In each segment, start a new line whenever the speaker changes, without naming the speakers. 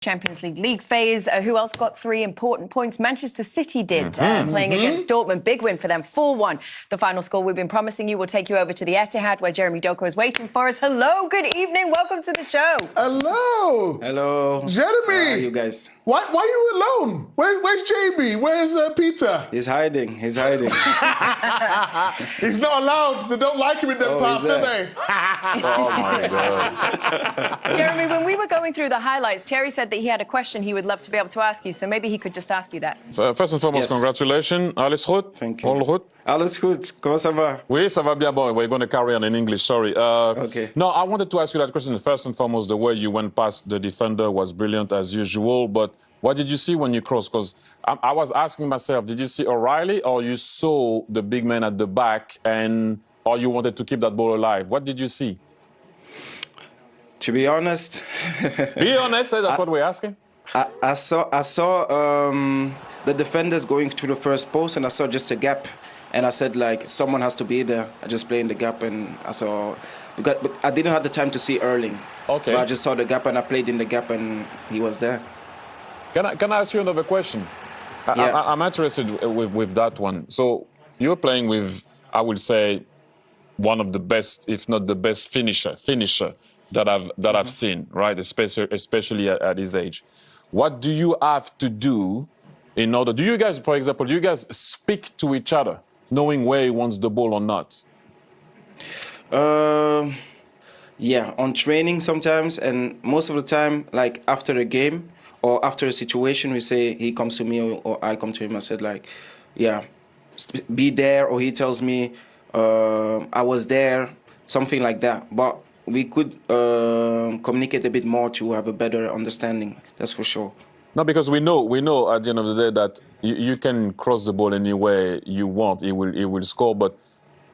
Champions League phase. Who else got 3 important points? Manchester City did, playing against Dortmund. Big win for them, 4-1. The final score we've been promising you will take you over to the Etihad, where Jeremy Doku is waiting for us. Hello, good evening. Welcome to the show.
Hello.
Hello.
Jeremy.
How are you guys?
Why are you alone? Where's Jamie? Where's Peter?
He's hiding. He's hiding.
He's not allowed. They don't like him in them parts, do they?
Oh, my God.
Jeremy, when we were going through the highlights, Thierry said that he had a question he would love to be able to ask you, so maybe he could just ask you that.
First and foremost, congratulations. Alles goed?
Thank you.
All goed?
Alles goed. Comment ça va?
Oui, ça va bien. Bon, we're going to carry on in English, sorry.
Okay.
No, I wanted to ask you that question. First and foremost, the way you went past the defender was brilliant as usual, but what did you see when you crossed? Because I was asking myself, did you see O'Reilly or you saw the big man at the back or you wanted to keep that ball alive? What did you see?
To be honest...
Be honest, that's what we're asking.
I saw the defenders going to the first post, and I saw just a gap. And I said, like, someone has to be there. I just played in the gap, and I saw... But I didn't have the time to see Erling.
Okay.
But I just saw the gap, and I played in the gap, and he was there.
Can I ask you another question?
Yeah.
I'm interested with that one. So you're playing with, I would say, one of the best, if not the best finisher that I've seen, right? Especially at his age. What do you have to do in order? Do you guys, for example, do you guys speak to each other, knowing where he wants the ball or not?
Yeah, on training sometimes, and most of the time, like after a game or after a situation, we say he comes to me or I come to him. I said, like, yeah, be there, or he tells me I was there, something like that. But we could communicate a bit more to have a better understanding. That's for sure.
No, because we know at the end of the day that you can cross the ball any way you want. He will score, but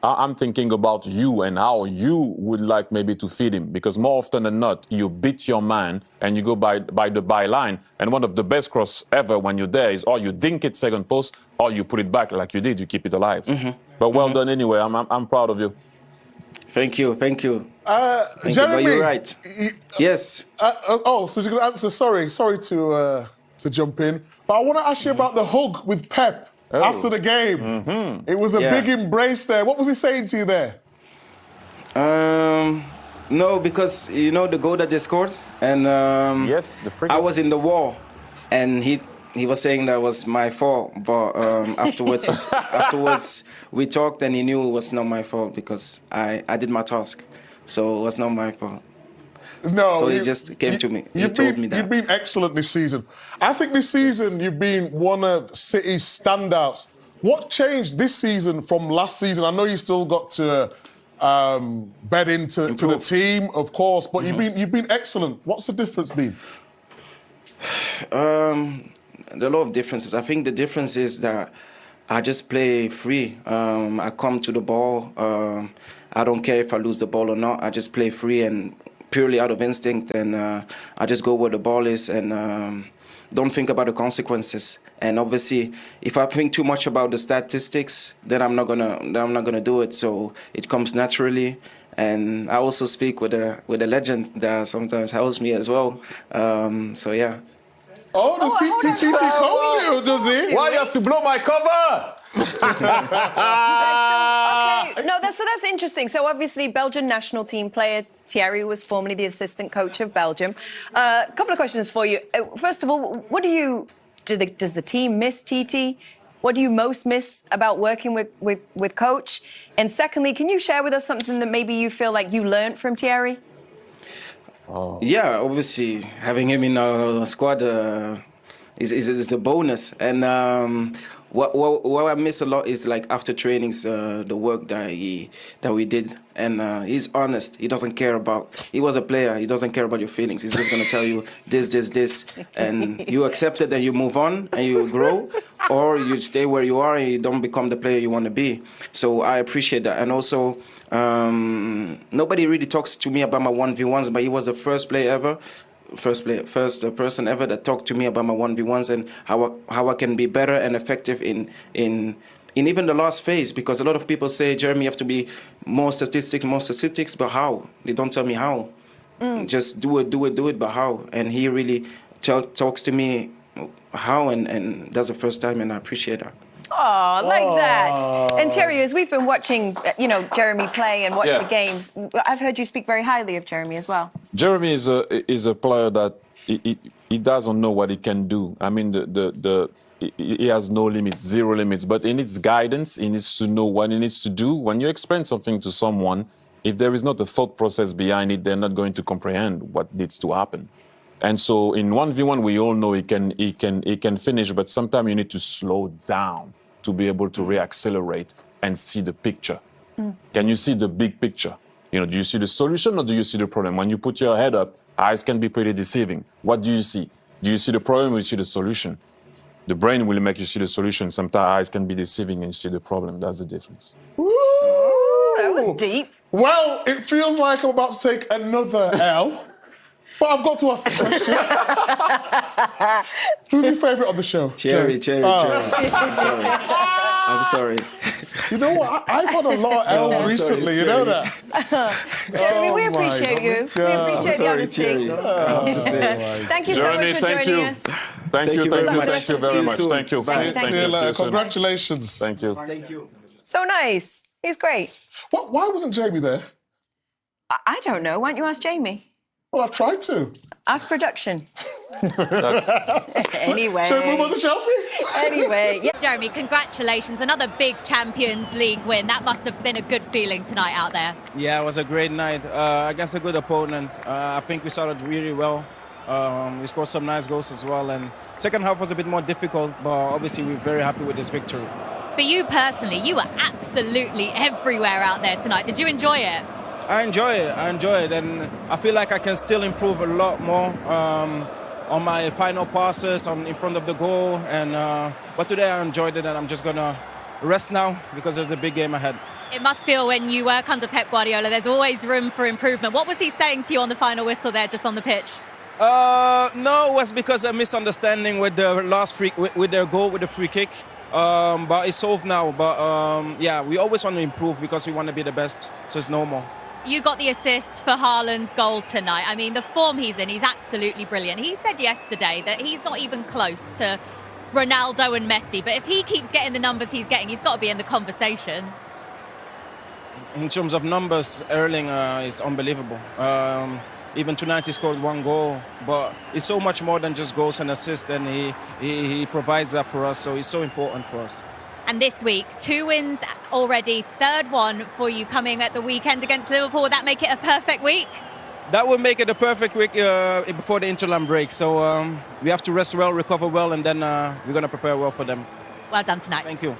I'm thinking about you and how you would like maybe to feed him, because more often than not, you beat your man and you go by the byline. And one of the best cross ever when you're there is or you dink it second post or you put it back like you did. You keep it alive. But well done anyway. I'm proud of you.
Thank you. Thank you.
Jeremy,
but you're right. Yes.
So you're going to answer. Sorry to jump in, but I want to ask you about the hug with Pep. After the game, it was a big embrace there. What was he saying to you there?
No, because you know the goal that they scored, and
yes,
I was in the wall, and he was saying that was my fault. But afterwards we talked, and he knew it was not my fault because I did my task, so it was not my fault.
No,
so he just came to me. He told me that.
You've been excellent this season. I think this season you've been one of City's standouts. What changed this season from last season? I know you still got to bed into the team, of course, but you've been excellent. What's the difference been?
There are a lot of differences. I think the difference is that I just play free. I come to the ball. I don't care if I lose the ball or not. I just play free and purely out of instinct, and I just go where the ball is and don't think about the consequences. And obviously, if I think too much about the statistics, then I'm not gonna do it. So it comes naturally. And I also speak with a legend that sometimes helps me as well. So yeah.
Oh, does TT coach you, does he?
Why you have to blow my cover?
So that's interesting. So obviously, Belgian national team player Thierry was formerly the assistant coach of Belgium. A couple of questions for you. First of all, what does the team miss TT? What do you most miss about working with Coach? And secondly, can you share with us something that maybe you feel like you learned from Thierry?
Yeah, obviously having him in our squad is a bonus, and what I miss a lot is like after trainings, the work that we did, and he's honest. He doesn't care about. He was a player. He doesn't care about your feelings. He's just gonna tell you this, and you accept it and you move on and you grow, or you stay where you are and you don't become the player you want to be. So I appreciate that, and also. Nobody really talks to me about my 1v1s, but he was the first person ever that talked to me about my 1v1s and how I can be better and effective in even the last phase, because a lot of people say, Jeremy, you have to be more statistics, but how? They don't tell me how. Just do it, but how? And he really talks to me how, and that's the first time, and I appreciate that.
Oh, like that. And Thierry, as we've been watching, Jeremy play and watch the games, I've heard you speak very highly of Jeremy as well.
Jeremy is a player that he doesn't know what he can do. I mean, he has no limits, zero limits, but he needs guidance. He needs to know what he needs to do. When you explain something to someone, if there is not a thought process behind it, they're not going to comprehend what needs to happen. And so in 1v1, we all know he can finish, but sometimes you need to slow down to be able to reaccelerate and see the picture. Can you see the big picture? Do you see the solution or do you see the problem? When you put your head up, eyes can be pretty deceiving. What do you see? Do you see the problem or you see the solution? The brain will make you see the solution. Sometimes eyes can be deceiving and you see the problem. That's the difference.
Ooh, that was deep.
Well, it feels like I'm about to take another L. But I've got to ask the question. Who's your favourite on the show?
Thierry. I'm sorry.
You know what? I've had a lot of L's recently, you know that?
Jeremy, we appreciate you. We appreciate the honesty. Thank you so much for joining us.
Thank you very much.
Thank you.
Congratulations.
Thank you.
So nice. He's great.
Why wasn't Jamie there?
I don't know. Why don't you ask Jamie?
Well, I've tried to.
Ask production. Anyway.
Shall we move on to Chelsea?
Anyway. Yeah.
Jeremy, congratulations. Another big Champions League win. That must have been a good feeling tonight out there.
Yeah, it was a great night against a good opponent. I think we started really well. We scored some nice goals as well. And second half was a bit more difficult, but obviously we're very happy with this victory.
For you personally, you were absolutely everywhere out there tonight. Did you enjoy it?
I enjoy it, and I feel like I can still improve a lot more on my final passes, in front of the goal. But today I enjoyed it, and I'm just gonna rest now because of the big game ahead.
It must feel when you work under Pep Guardiola, there's always room for improvement. What was he saying to you on the final whistle there, just on the pitch?
No, it was because of a misunderstanding with the last with their goal, with the free kick. But it's solved now. But yeah, we always want to improve because we want to be the best, so it's normal.
You got the assist for Haaland's goal tonight. I mean, the form he's in, he's absolutely brilliant. He said yesterday that he's not even close to Ronaldo and Messi, but if he keeps getting the numbers he's getting, he's got to be in the conversation.
In terms of numbers, Erling is unbelievable. Even tonight he scored one goal, but it's so much more than just goals and assists, and he provides that for us, so he's so important for us.
And this week, 2 wins already, third one for you coming at the weekend against Liverpool. Would that make it a perfect week?
That would make it a perfect week before the interland break. So we have to rest well, recover well, and then we're going to prepare well for them.
Well done tonight.
Thank you.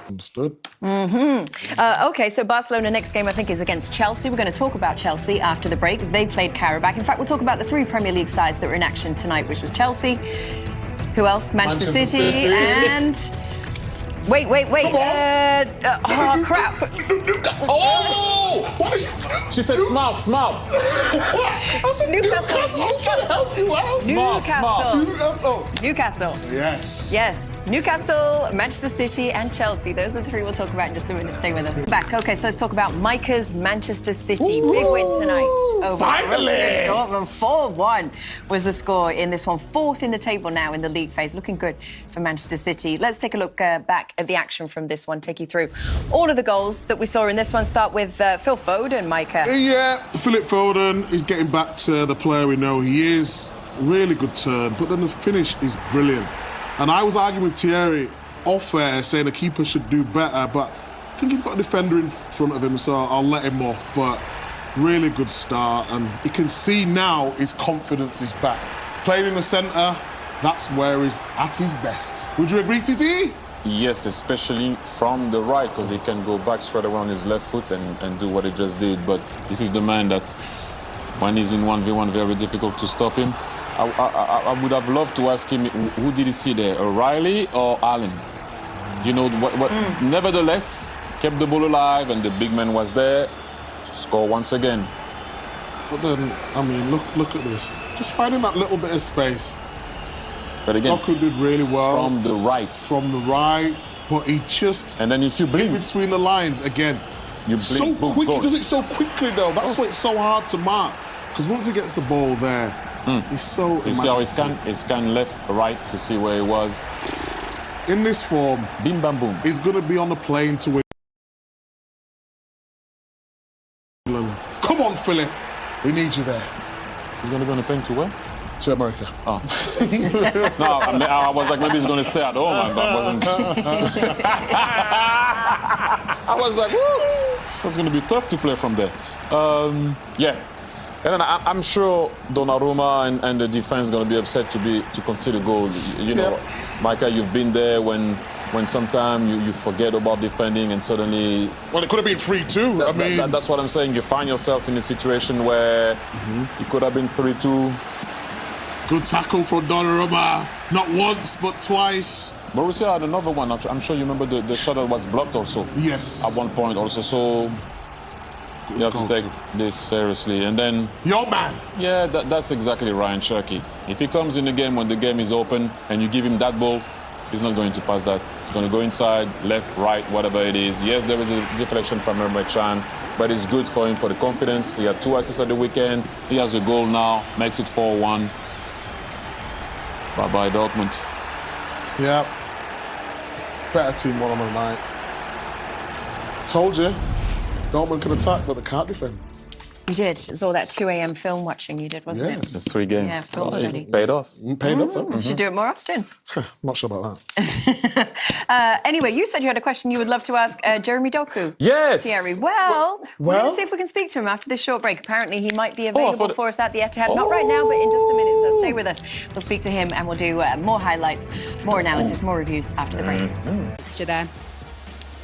Understood.
Okay, so Barcelona next game, I think, is against Chelsea. We're going to talk about Chelsea after the break. They played Karabakh. In fact, we'll talk about the 3 Premier League sides that were in action tonight, which was Chelsea. Who else? Manchester City and... Wait. Oh, crap.
Oh! What is...
She said smart.
What? I said Newcastle. I'm trying to help you out.
Newcastle.
Yes.
Newcastle, Manchester City and Chelsea. Those are the 3 we'll talk about in just a minute. Stay with us. Back. Okay, so let's talk about Micah's Manchester City. Big win tonight over
Finally!
Dortmund. 4-1 was the score in this one. 4th in the table now in the league phase. Looking good for Manchester City. Let's take a look back at the action from this one. Take you through all of the goals that we saw in this one. Start with Phil Foden, Micah.
Yeah, Philip Foden is getting back to the player we know he is. Really good turn, but then the finish is brilliant. And I was arguing with Thierry off air, saying the keeper should do better, but I think he's got a defender in front of him, so I'll let him off. But really good start, and you can see now his confidence is back. Playing in the centre, that's where he's at his best. Would you agree, TT?
Yes, especially from the right, because he can go back straight away on his left foot and do what he just did. But this is the man that, when he's in 1v1, very difficult to stop him. I would have loved to ask him, who did he see there, O'Reilly or Allen? You know, nevertheless, kept the ball alive, and the big man was there to score once again.
But then, I mean, look at this. Just finding that little bit of space.
But again,
Doku did really well.
From the right,
but he just...
And then if you blink...
between the lines, again.
You blink,
so
boom,
quick,
goal.
he does it so quickly, though. That's why it's so hard to mark. Because once he gets the ball there, He's so
You see how
imaginative.
he scanned left, right to see where he was.
In this form,
Bim bam boom.
he's going to be on the plane to England. Come on, Philip. We need you there.
He's going to go on a plane to where?
To America.
Oh. No, I was like, maybe he's going to stay at home. I wasn't. I was like, woo, it's going to be tough to play from there. Yeah. And then I'm sure Donnarumma and the defense going to be upset to concede a goal. You know, Micah, you've been there when sometimes you forget about defending and suddenly...
Well, it could have been 3-2. I mean...
That's what I'm saying. You find yourself in a situation where it could have been 3-2.
Good tackle from Donnarumma. Not once, but twice.
Borussia had another one. I'm sure you remember the shot that was blocked also.
Yes.
At one point also. So you have to take this seriously. And then...
Your man.
Yeah, that's exactly Ryan Cherky. If he comes in the game when the game is open and you give him that ball, he's not going to pass that. He's going to go inside, left, right, whatever it is. Yes, there is a deflection from Emre Can, but it's good for him for the confidence. He had 2 assists at the weekend. He has a goal now, makes it 4-1. Bye-bye, Dortmund.
Yeah. Better team one on the night. Told you. Dortmund can attack, but they can't defend.
You did. It was all that 2 a.m. film watching you did, wasn't
Yes.
it?
The 3 games.
Yeah, film study.
Paid off.
Paid off, huh?
You should do it more often.
Not sure about that.
Anyway, you said you had a question you would love to ask Jeremy Doku.
Yes.
Thierry. Well, we're
Well?
going to see if we can speak to him after this short break. Apparently, he might be available
thought-
for us at the Etihad. Not right now, but in just a minute. So stay with us. We'll speak to him and we'll do more highlights, more analysis, more reviews after the break.
Fixture there.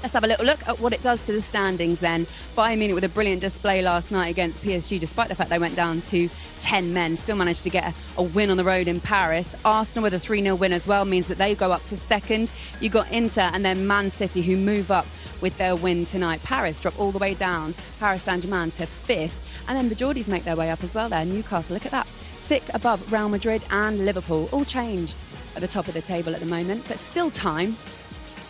Let's have a little look at what it does to the standings then. Bayern Munich with a brilliant display last night against PSG, despite the fact they went down to 10 men. Still managed to get a win on the road in Paris. Arsenal with a 3-0 win as well means that they go up to second. You got Inter and then Man City who move up with their win tonight. Paris drop all the way down. Paris Saint-Germain to 5th. And then the Geordies make their way up as well there. Newcastle, look at that. 6th above Real Madrid and Liverpool. All change at the top of the table at the moment, but still time.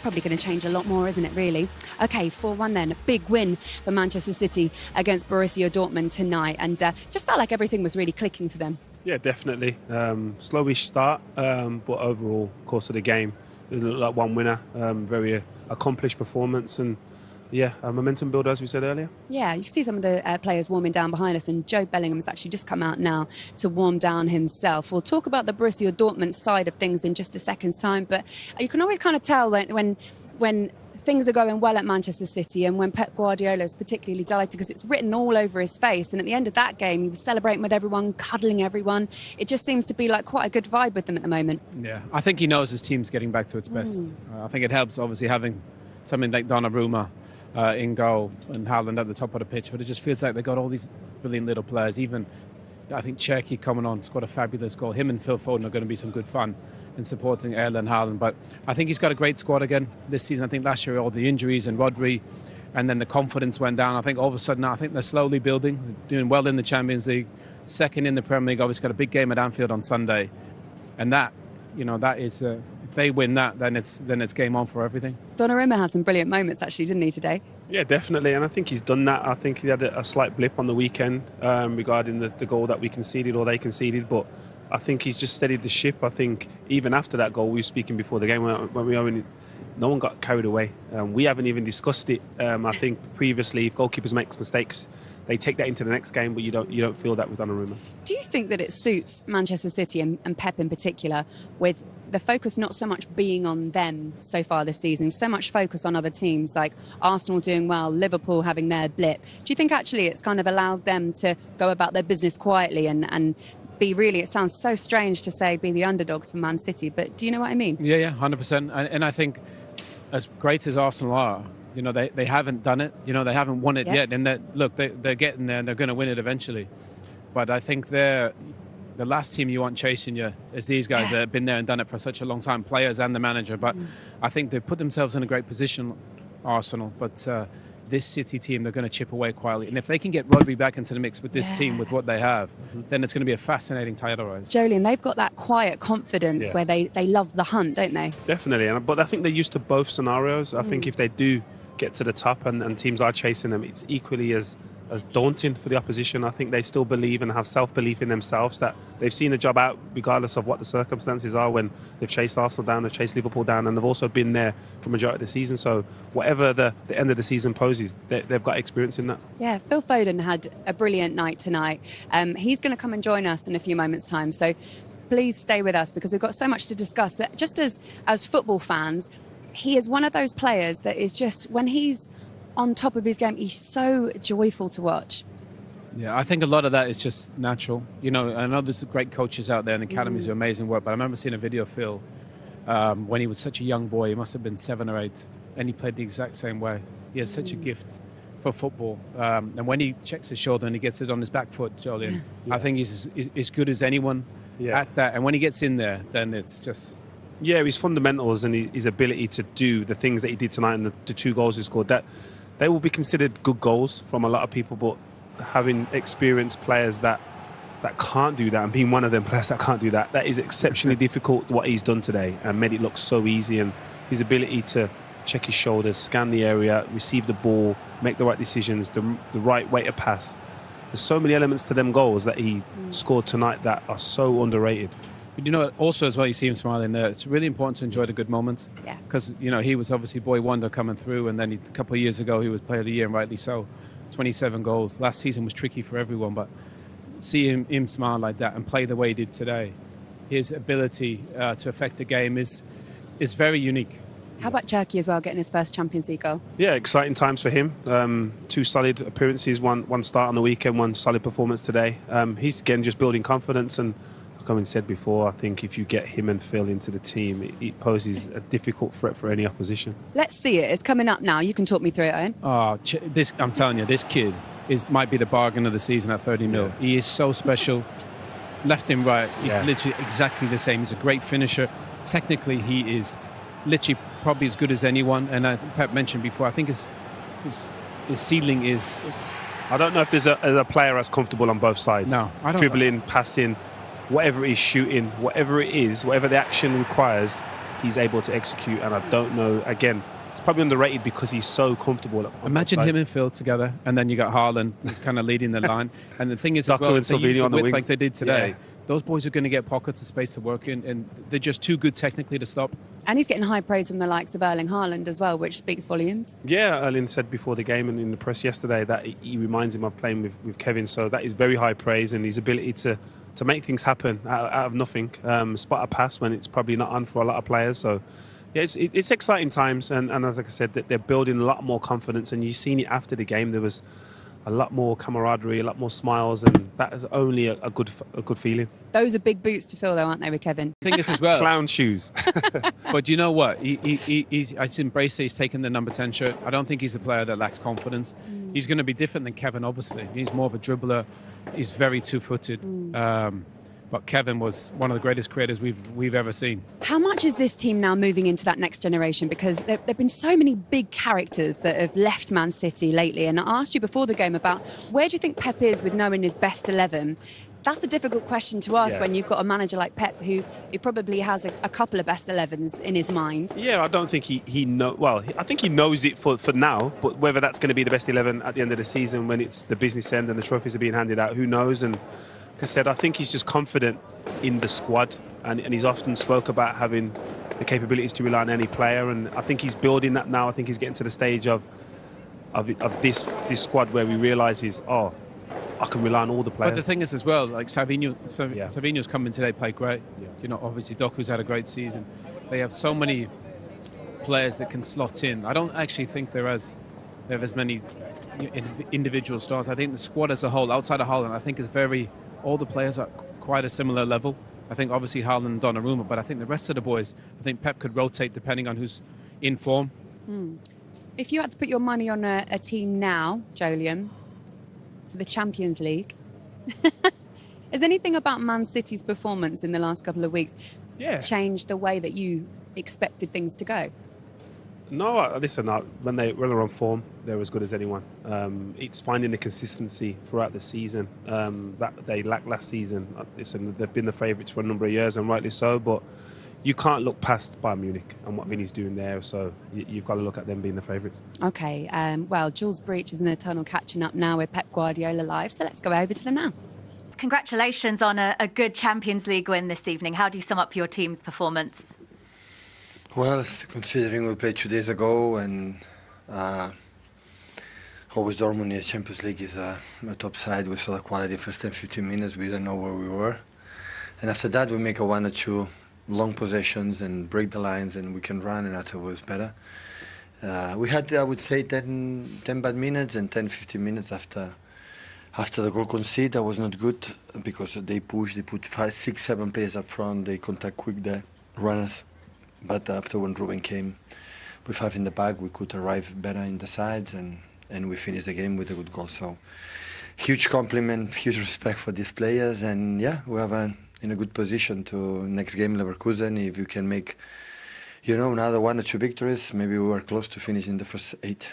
Probably going to change a lot more, isn't it, really? OK, 4-1 then. Big win for Manchester City against Borussia Dortmund tonight. And just felt like everything was really clicking for them.
Yeah, definitely. Slowish start, but overall, course of the game, it looked like one winner. Very accomplished performance and, yeah, a momentum builder, as we said earlier.
Yeah, you can see some of the players warming down behind us, and Joe Bellingham's actually just come out now to warm down himself. We'll talk about the Borussia Dortmund side of things in just a second's time, but you can always kind of tell when things are going well at Manchester City and when Pep Guardiola is particularly delighted because it's written all over his face. And at the end of that game, he was celebrating with everyone, cuddling everyone. It just seems to be like quite a good vibe with them at the moment.
Yeah, I think he knows his team's getting back to its best. I think it helps, obviously, having something like Donnarumma in goal and Haaland at the top of the pitch, but it just feels like they've got all these brilliant little players. Even, I think Cherky coming on, scored a fabulous goal. Him and Phil Foden are going to be some good fun in supporting Erling Haaland, but I think he's got a great squad again this season. I think last year all the injuries and Rodri, and then the confidence went down. I think all of a sudden now I think they're slowly building, they're doing well in the Champions League, second in the Premier League. Obviously got a big game at Anfield on Sunday, and that is if they win that, then it's game on for everything.
Donnarumma had some brilliant moments actually, didn't he, today?
Yeah, definitely, and I think he's done that. I think he had a slight blip on the weekend regarding the goal that we conceded or they conceded, but I think he's just steadied the ship. I think even after that goal, we were speaking before the game when no one got carried away. We haven't even discussed it. I think previously, if goalkeepers make mistakes, they take that into the next game, but you don't feel that with Donnarumma.
Do you think that it suits Manchester City and Pep in particular with the focus not so much being on them so far this season, so much focus on other teams like Arsenal doing well, Liverpool having their blip? Do you think actually it's kind of allowed them to go about their business quietly and be really, it sounds so strange to say, be the underdogs for Man City, but do you know what I mean?
Yeah, 100%. And I think as great as Arsenal are, they haven't done it. They haven't won it yet. And they're getting there and they're going to win it eventually. But I think they're the last team you want chasing you is these guys that have been there and done it for such a long time, players and the manager. But I think they've put themselves in a great position, Arsenal. But this City team, they're going to chip away quietly. And if they can get Rodri back into the mix with this team, with what they have, then it's going to be a fascinating title race.
Jolien, they've got that quiet confidence where they love the hunt, don't they?
Definitely, but I think they're used to both scenarios. I think if they do get to the top and teams are chasing them, it's equally as as daunting for the opposition. I think they still believe and have self-belief in themselves that they've seen the job out regardless of what the circumstances are. When they've chased Arsenal down, they've chased Liverpool down, and they've also been there for majority of the season. So whatever the end of the season poses, they've got experience in that.
Yeah, Phil Foden had a brilliant night tonight. He's going to come and join us in a few moments' time. So please stay with us because we've got so much to discuss. Just as football fans, he is one of those players that is just, when he's on top of his game, he's so joyful to watch.
Yeah, I think a lot of that is just natural. You know, I know there's great coaches out there and academies do amazing work, but I remember seeing a video of Phil when he was such a young boy. He must have been 7 or 8, and he played the exact same way. He has such a gift for football. And when he checks his shoulder and he gets it on his back foot, Julian, I think he's as good as anyone at that. And when he gets in there, then it's just...
Yeah, his fundamentals and his ability to do the things that he did tonight and the 2 goals he scored, that they will be considered good goals from a lot of people, but having experienced players that can't do that, and being one of them players that can't do that, that is exceptionally difficult what he's done today and made it look so easy. And his ability to check his shoulders, scan the area, receive the ball, make the right decisions, the right way to pass. There's so many elements to them goals that he scored tonight that are so underrated.
But you know, also as well, you see him smiling there. It's really important to enjoy the good moments.
Yeah.
Because, you know, he was obviously boy wonder coming through, and then a couple of years ago he was player of the year, and rightly so. 27 goals. Last season was tricky for everyone, but see him smile like that and play the way he did today, his ability to affect the game is very unique.
How about Cherky as well, getting his first Champions League goal?
Yeah, exciting times for him. 2 solid appearances, one start on the weekend, 1 solid performance today. He's again just building confidence, and like I said before, I think if you get him and Phil into the team, it poses a difficult threat for any opposition.
Let's see it. It's coming up now. You can talk me through it, Owen.
Oh, I'm telling you, this kid might be the bargain of the season at 30 mil. He is so special. Left and right, he's literally exactly the same. He's a great finisher. Technically, he is literally probably as good as anyone. And Pep mentioned before, I think his ceiling is...
I don't know if there's a player as comfortable on both sides.
No, I don't
Dribbling, passing, whatever it is, shooting, whatever it is, whatever the action requires, he's able to execute. And I don't know, again, it's probably underrated because he's so comfortable.
Imagine him and Phil together, and then you got Haaland kind of leading the line. And the thing is, as
Doku
well,
and
if they use the
on the
width
wings.
like they did today, those boys are going to get pockets of space to work in, and they're just too good technically to stop.
And he's getting high praise from the likes of Erling Haaland as well, which speaks volumes.
Yeah, Erling said before the game and in the press yesterday that he reminds him of playing with Kevin. So that is very high praise, and his ability to make things happen out of nothing, spot a pass when it's probably not on for a lot of players. So yeah, it's exciting times, and as like I said, that they're building a lot more confidence, and you've seen it after the game. There was a lot more camaraderie, a lot more smiles, and that is only a good feeling.
Those are big boots to fill, though, aren't they, with Kevin?
I think is as well.
Clown shoes.
But you know what? I just embrace it. He's taken the number 10 shirt. I don't think he's a player that lacks confidence. He's going to be different than Kevin, obviously. He's more of a dribbler. He's very two-footed. But Kevin was one of the greatest creators we've ever seen.
How much is this team now moving into that next generation? Because there have been so many big characters that have left Man City lately. And I asked you before the game about where do you think Pep is with knowing his best 11? That's a difficult question to ask when you've got a manager like Pep who probably has a couple of best 11s in his mind.
Yeah, I don't think he knows. Well, I think he knows it for now, but whether that's going to be the best 11 at the end of the season when it's the business end and the trophies are being handed out, who knows? And like I said, I think he's just confident in the squad, and he's often spoke about having the capabilities to rely on any player, and I think he's building that now. I think he's getting to the stage of this squad where he realises, I can rely on all the players.
But the thing is as well, like Savinho's come in today, played great. You know, obviously Doku's had a great season. They have so many players that can slot in. I don't actually think they have as many individual stars. I think the squad as a whole, outside of Haaland, I think is all the players are quite a similar level. I think obviously Haaland and Donnarumma, but I think the rest of the boys, I think Pep could rotate depending on who's in form.
If you had to put your money on a team now, Jolyon, for the Champions League, has anything about Man City's performance in the last couple of weeks changed the way that you expected things to go?
No, listen, when they're on form, they're as good as anyone. It's finding the consistency throughout the season that they lacked last season. Listen, they've been the favourites for a number of years, and rightly so, but you can't look past Bayern Munich and what Vinny's doing there. So you've got to look at them being the favourites.
Okay, well, Jules Breach is in the tunnel catching up now with Pep Guardiola live, so let's go over to them now.
Congratulations on a good Champions League win this evening. How do you sum up your team's performance?
Well, considering we played 2 days ago and always Dortmund in the Champions League is a top side. We saw the quality first 10-15 minutes. We didn't know where we were. And after that, we make a 1 or 2 long possessions and break the lines and we can run, and I thought it was better. We had, I would say, 10 bad minutes and 10-15 minutes after the goal conceded. That was not good because they pushed, they put 5, 6, 7 players up front, they contact quick the runners. But after when Ruben came with 5 in the back, we could arrive better in the sides and we finished the game with a good goal. So huge compliment, huge respect for these players, and yeah, we have in a good position to next game Leverkusen. If you can make, another 1 or 2 victories, maybe we were close to finish in the first 8.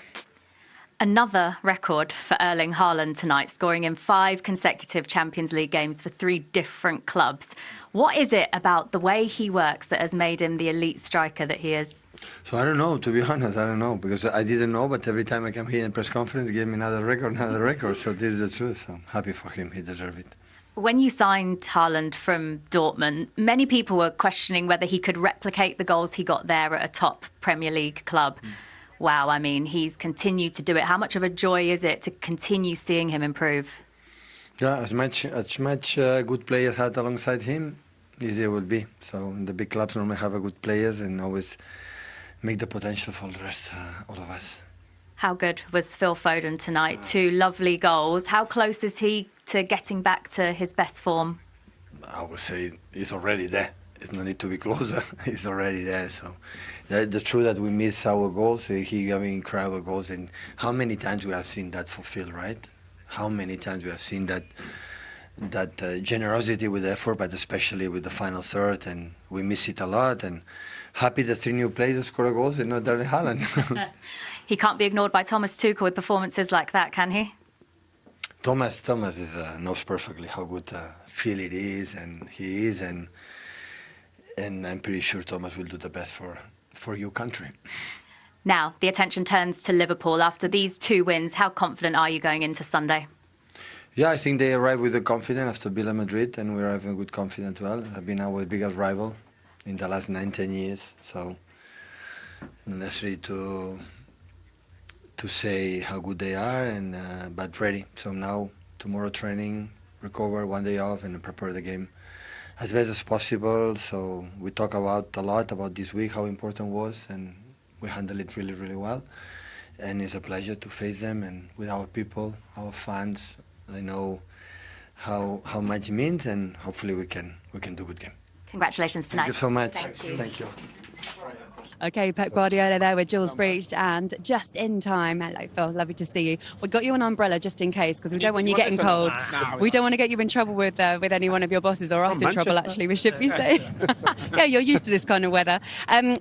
Another record for Erling Haaland tonight, scoring in 5 consecutive Champions League games for 3 different clubs. What is it about the way he works that has made him the elite striker that he is?
So I don't know, to be honest, I don't know, because I didn't know, but every time I come here in press conference, give me another record. So this is the truth. I'm happy for him, he deserves it.
When you signed Haaland from Dortmund, many people were questioning whether he could replicate the goals he got there at a top Premier League club. Wow, I mean, he's continued to do it. How much of a joy is it to continue seeing him improve?
Yeah, as much good players had alongside him, easier it will be. So the big clubs normally have a good players and always make the potential for the rest, all of us.
How good was Phil Foden tonight? 2 lovely goals. How close is he to getting back to his best form?
I would say he's already there. There's no need to be closer. He's already there. So the truth that we miss our goals, he having incredible goals. And how many times we have seen that for Phil, right? How many times we have seen that generosity with effort, but especially with the final third, and we miss it a lot. And happy the 3 new players score goals and not Erling Haaland.
He can't be ignored by Thomas Tuchel with performances like that, can he?
Thomas knows perfectly how good Phil it is, and he is, and I'm pretty sure Thomas will do the best for your country.
Now, the attention turns to Liverpool. After these 2 wins, how confident are you going into Sunday?
Yeah, I think they arrived with the confidence after Villa Madrid, and we're having good confidence as well. I've been our biggest rival in the last 9-10 years, so not necessarily to say how good they are, but ready. So now, tomorrow training, recover, 1 day off, and prepare the game as best as possible. So we talk a lot about this week, how important it was, and we handle it really, really well. And it's a pleasure to face them, and with our people, our fans, I know how much it means, and hopefully we can do a good game.
Congratulations tonight.
Thank you so much.
Thank you.
Okay, Pep Guardiola there with Jules Breach, and just in time. Hello, Phil. Lovely to see you. We got you an umbrella just in case, because we don't want you getting cold. We don't want to get you in trouble with any one of your bosses, or us in trouble, actually, we should be saying. Yeah, you're used to this kind of weather.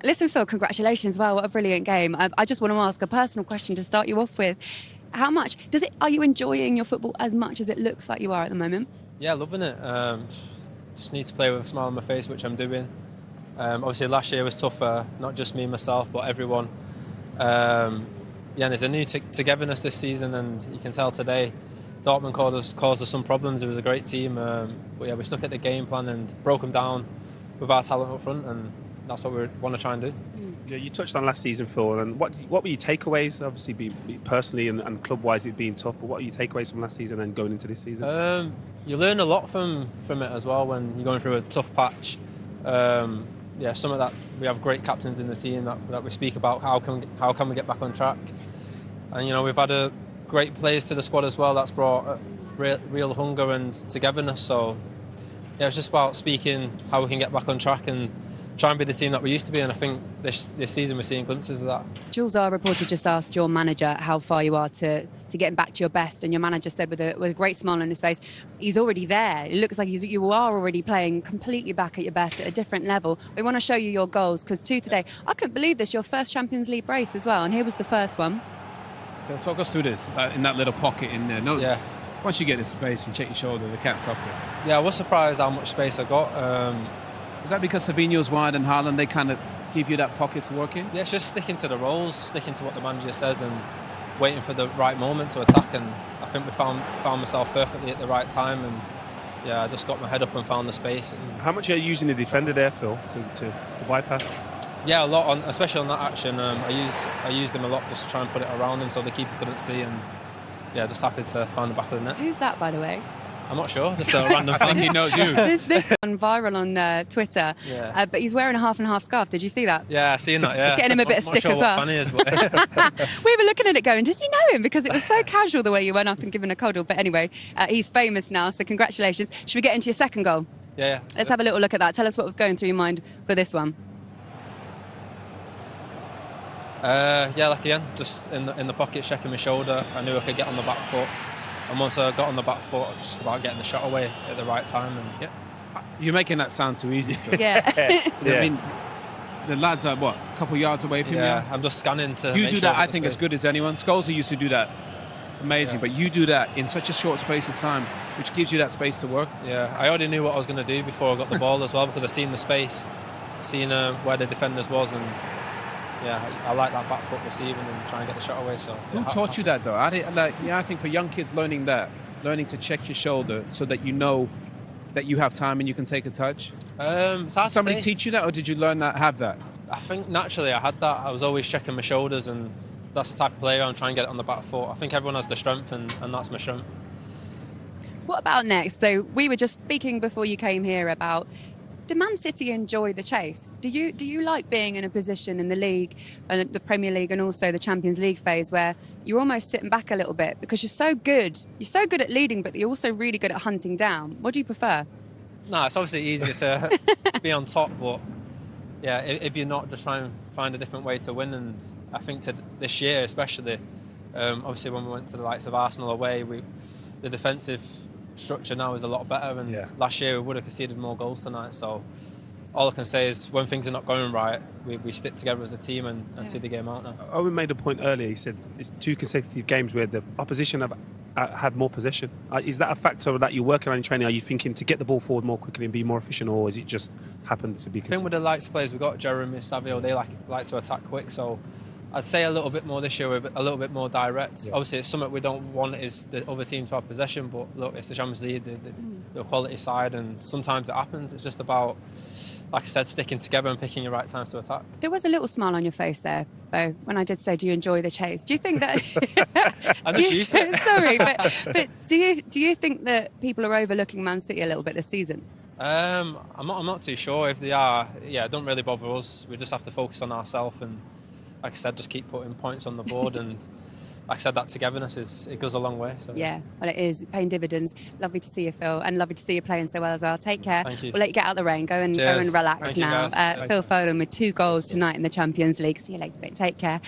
Listen, Phil, congratulations. Wow, what a brilliant game. I just want to ask a personal question to start you off with. How much are you enjoying your football as much as it looks like you are at the moment?
Yeah, loving it. Just need to play with a smile on my face, which I'm doing. Obviously, last year was tougher, not just me and myself, but everyone. And there's a new togetherness this season, and you can tell today Dortmund caused us some problems. It was a great team, but yeah, we stuck at the game plan and broke them down with our talent up front, and that's what we want to try and do.
Yeah, you touched on last season, Phil, and what were your takeaways? Obviously, personally and club-wise, it being tough, but what are your takeaways from last season and going into this season?
You learn a lot from it as well when you're going through a tough patch. Some of that, we have great captains in the team that we speak about how can we get back on track, and we've had great players to the squad as well. That's brought real hunger and togetherness. So yeah, it's just about speaking how we can get back on track and try and be the team that we used to be, and I think this season we're seeing glimpses of that. Jules, our reporter just asked your manager how far you are to getting back to your best, and your manager said with a great smile on his face, he's already there. It looks like you are already playing completely back at your best at a different level. We want to show you your goals, because 2 today. I couldn't believe this, your first Champions League brace as well, and here was the first one.
Yeah, talk us through this, in that little pocket in there. No, yeah. Once you get the space and check your shoulder, the cat's up there.
Yeah, I was surprised how much space I got.
Is that because Savinho's wide and Haaland, they kind of give you that pocket to work in?
Yeah, it's just sticking to the roles, sticking to what the manager says and waiting for the right moment to attack. And I think we found myself perfectly at the right time. And yeah, I just got my head up and found the space.
How much are you using the defender there, Phil, to bypass?
Yeah, a lot, especially on that action. I used him a lot just to try and put it around him so the keeper couldn't see. And yeah, just happy to find the back of the net.
Who's that, by the way?
I'm not sure, just a random fan.
I think he knows you.
This gone viral on Twitter,
Yeah.
but he's wearing a half and half scarf. Did you see that?
Yeah, I seen that, yeah.
Getting him a bit of
Not
stick
sure
as
what
well.
fan he is, but
We were looking at it going, does he know him? Because it was so casual the way you went up and given a cuddle. But anyway, he's famous now, so congratulations. Should we get into your second goal?
yeah.
Let's have a little look at that. Tell us what was going through your mind for this one.
Yeah, like again, just in the pocket, checking my shoulder. I knew I could get on the back foot. And once I got on the back foot, it was just about getting the shot away at the right time. And
Yeah. You're making that sound too easy.
Yeah.
I mean, the lads are, what, a couple yards away from
yeah,
you?
I'm just scanning to
You
make
do
sure
that,
I've
I
got
think,
the
as
space.
good as anyone. Scholes used to do that. Amazing.
Yeah.
But you do that in such a short space of time, which gives you that space to work.
Yeah, I already knew what I was going to do before I got the ball as well, because I seen the space, seen where the defenders was, and yeah, I like that back foot receiving and try and get the shot away. So
Who taught you that, though? I think for young kids learning to check your shoulder so that you know that you have time and you can take a touch.
It's hard
Did somebody
to say.
teach you that, or did you learn that, have that?
I think naturally I had that. I was always checking my shoulders, and that's the type of player I'm trying to get it on the back foot. I think everyone has the strength, and that's my strength.
What about next? So we were just speaking before you came here about, do Man City enjoy the chase? Do you like being in a position in the league and the Premier League and also the Champions League phase where you're almost sitting back a little bit because you're so good at leading, but you're also really good at hunting down? What do you prefer?
No, it's obviously easier to be on top, but yeah, if you're not, just try and find a different way to win. And I think this year especially, obviously when we went to the likes of Arsenal away, the defensive structure now is a lot better, and last year we would have conceded more goals tonight. So all I can say is when things are not going right, we stick together as a team and see the game out now.
Owen made a point earlier. He said it's 2 consecutive games where the opposition have had more possession. Is that a factor that you're working on in training? Are you thinking to get the ball forward more quickly and be more efficient, or is it just happened to be?
I think with the likes of players we've got, Jeremy, Savio, they like to attack quick. So I'd say a little bit more this year, we're a little bit more direct. Yeah. Obviously, it's something we don't want is the other team to have possession, but look, it's the Champions League, the quality side, and sometimes it happens. It's just about, like I said, sticking together and picking your right times to attack.
There was a little smile on your face there, though, when I did say, do you enjoy the chase? Do you think that...
I'm just used to it.
Sorry, but do you think that people are overlooking Man City a little bit this season?
I'm not too sure. If they are, yeah, it don't really bother us. We just have to focus on ourselves and, like I said, just keep putting points on the board. And like I said, that togetherness it goes a long way. So.
Yeah, well, it is paying dividends. Lovely to see you, Phil, and lovely to see you playing so well as well. Take care.
Thank you.
We'll let you get out of the rain. Go and relax
Thank you,
now.
guys.
Phil Foden with 2 goals tonight in the Champions League. See you later, mate. Take care.